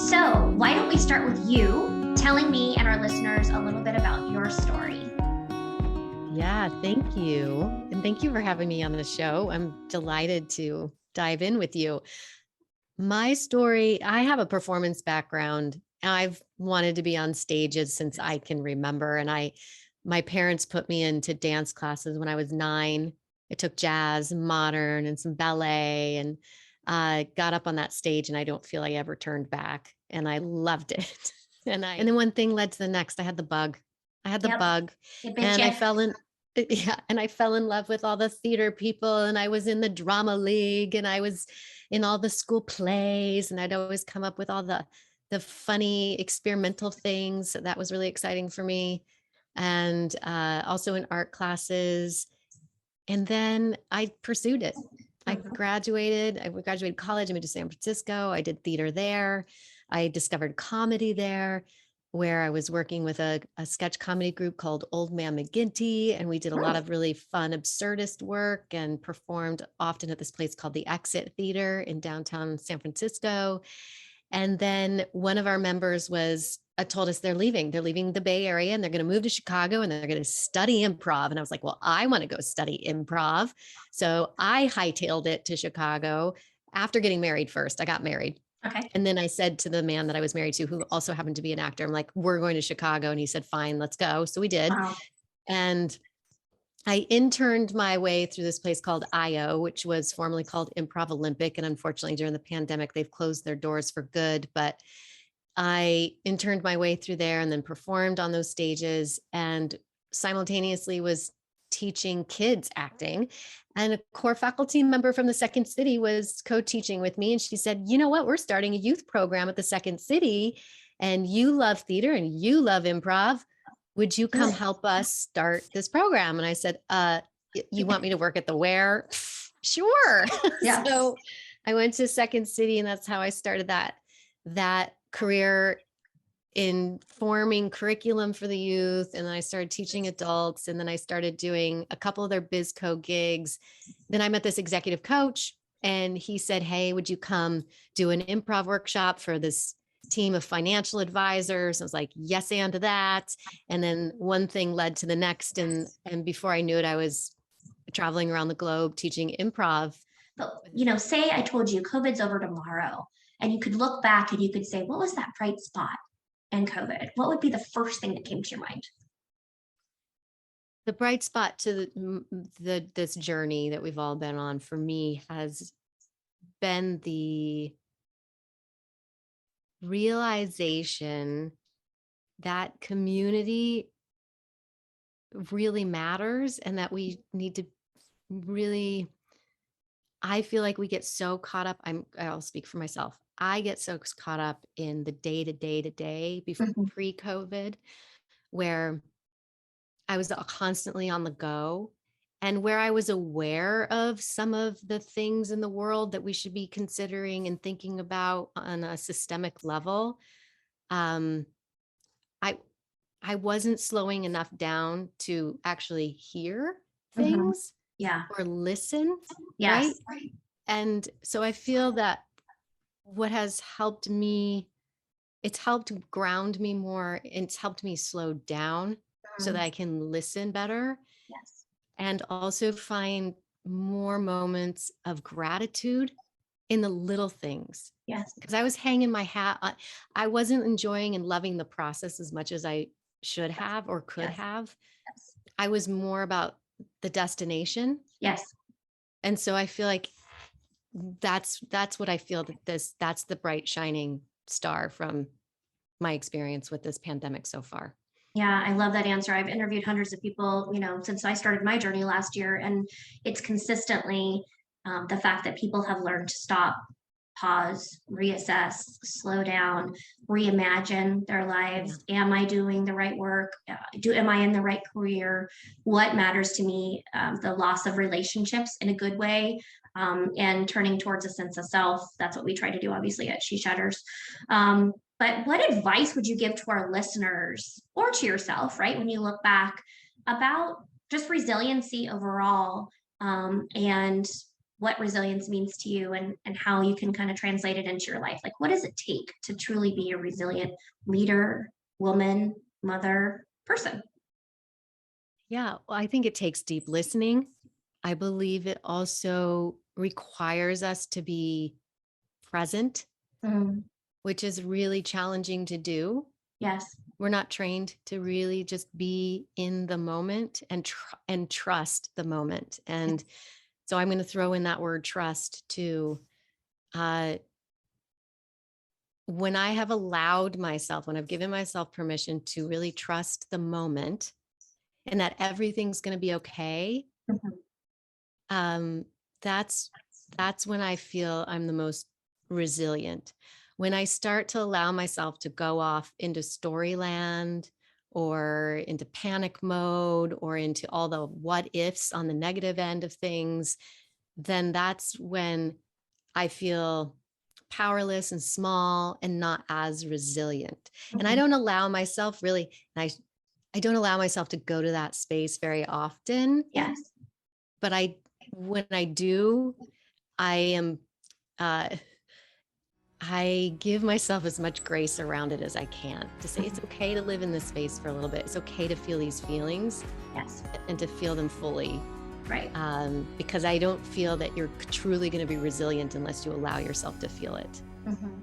So why don't we start with you telling me and our listeners a little bit about your story? Yeah, thank you. And thank you for having me on the show. I'm delighted to dive in with you. My story, I have a performance background. I've wanted to be on stages since I can remember. And my parents put me into dance classes when I was 9. I took jazz, modern, and some ballet, and got up on that stage, and I don't feel I ever turned back. And I loved it. And then one thing led to the next. I had the bug. It bit And you. I fell in love with all the theater people, and I was in the drama league, and I was in all the school plays, and I'd always come up with all the funny experimental things. That was really exciting for me. And also in art classes. And then I pursued it. I graduated college. I moved to San Francisco. I did theater there. I discovered comedy there, where I was working with a sketch comedy group called Old Man McGinty. And we did a lot of really fun absurdist work and performed often at this place called the Exit Theater in downtown San Francisco. And then one of our members told us they're leaving the Bay Area, and they're going to move to Chicago, and they're going to study improv. And I was like, well, I want to go study improv. So I hightailed it to Chicago after getting married first. I got married. Okay. And then I said to the man that I was married to, who also happened to be an actor, I'm like, we're going to Chicago. And he said, fine, let's go. So we did. Wow. And I interned my way through this place called IO, which was formerly called Improv Olympic. And unfortunately, during the pandemic, they've closed their doors for good. But I interned my way through there and then performed on those stages, and simultaneously was teaching kids acting. And a core faculty member from the Second City was co-teaching with me. And she said, you know what, we're starting a youth program at the Second City, and you love theater and you love improv. Would you come help us start this program? And I said, you want me to work at the Where? Sure. Yeah. So I went to Second City, and that's how I started that career in forming curriculum for the youth. And then I started teaching adults. And then I started doing a couple of their BizCo gigs. Then I met this executive coach, and he said, hey, would you come do an improv workshop for this team of financial advisors? I was like, yes, and to that. And then one thing led to the next. And before I knew it, I was traveling around the globe teaching improv. But, say I told you COVID's over tomorrow, and you could look back and you could say, what was that bright spot in COVID? What would be the first thing that came to your mind? The bright spot to this journey that we've all been on for me has been the realization that community really matters, and that we need to really, I feel like we get so caught up. I'll speak for myself. I get so caught up in the day to day before pre-COVID, where I was constantly on the go, and where I was aware of some of the things in the world that we should be considering and thinking about on a systemic level. I wasn't slowing enough down to actually hear things or listen. Yes. Right. And so I feel that what has helped me, it's helped ground me more. It's helped me slow down so that I can listen better. Yes. And also find more moments of gratitude in the little things. Yes. Because I was hanging my hat. I wasn't enjoying and loving the process as much as I should have or could have. Yes. I was more about the destination. Yes. And so I feel like that's what I feel, that's the bright shining star from my experience with this pandemic so far. Yeah, I love that answer. I've interviewed hundreds of people, since I started my journey last year, and it's consistently the fact that people have learned to stop, pause, reassess, slow down, reimagine their lives. Yeah. Am I doing the right work? Am I in the right career? What matters to me? The loss of relationships in a good way, and turning towards a sense of self. That's what we try to do, obviously, at SheBurns. But what advice would you give to our listeners, or to yourself, right, when you look back, about just resiliency overall, and what resilience means to you and how you can kind of translate it into your life. Like, what does it take to truly be a resilient leader, woman, mother, person? Yeah, well, I think it takes deep listening. I believe it also requires us to be present, Mm, which is really challenging to do. yes. We're not trained to really just be in the moment and and trust the moment. And so I'm going to throw in that word trust too. Uh, when I have allowed myself, when I've given myself permission to really trust the moment and that everything's going to be okay, Mhm. um, that's when I feel I'm the most resilient. When I start to allow myself to go off into storyland or into panic mode or into all the what ifs on the negative end of things, then that's when I feel powerless and small and not as resilient. And I Mhm. don't allow myself really, and I don't allow myself to go to that space very often, Yes. but when I do, I am, uh, I give myself as much grace around it as I can to say it's Mhm. okay to live in this space for a little bit. It's okay to feel these feelings Yes. and to feel them fully. Right. Because I don't feel that you're truly going to be resilient unless you allow yourself to feel it. Mhm.